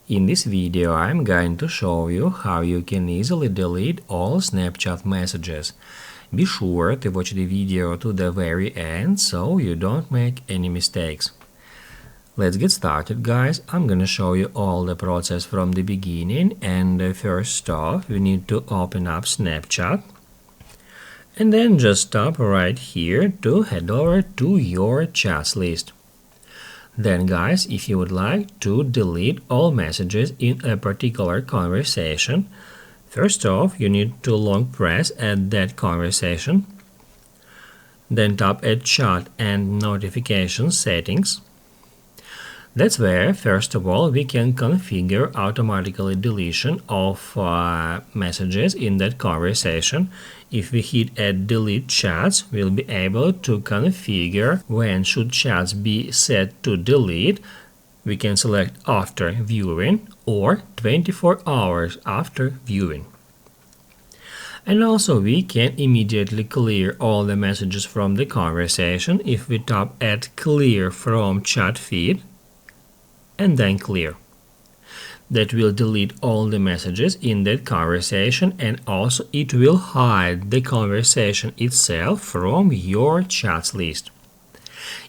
In this video, I'm going to show you how you can easily delete all Snapchat messages. Be sure to watch the video to the very end so you don't make any mistakes. Let's get started, guys. I'm gonna show you all the process from the beginning, and first off, we need to open up Snapchat. And then just tap right here to head over to your chats list. Then, guys, if you would like to delete all messages in a particular conversation, first off, you need to long press at that conversation. Then tap at Chat and Notification Settings. That's where, first of all, we can configure automatically deletion of messages in that conversation. If we hit at Delete Chats, we'll be able to configure when should chats be set to delete. We can select after viewing or 24 hours after viewing. And also we can immediately clear all the messages from the conversation if we tap at Clear from Chat Feed and then Clear. That will delete all the messages in that conversation, and also it will hide the conversation itself from your chats list.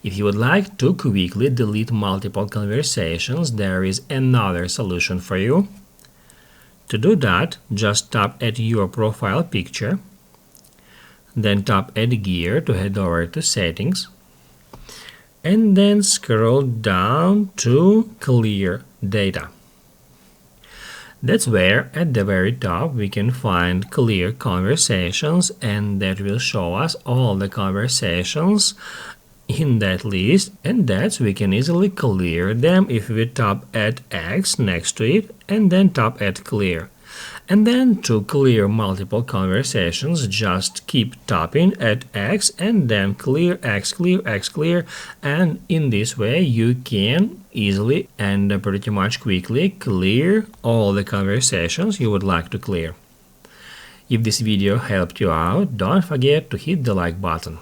If you would like to quickly delete multiple conversations, there is another solution for you. To do that, just tap at your profile picture, then tap at Gear to head over to Settings, and then scroll down to Clear Data. That's where at the very top we can find Clear Conversations, and that will show us all the conversations in that list, and that's we can easily clear them if we tap at X next to it and then tap at Clear. And then to clear multiple conversations, just keep tapping at X and then clear, X clear, X clear, and in this way you can easily and pretty much quickly clear all the conversations you would like to clear. If this video helped you out, don't forget to hit the like button.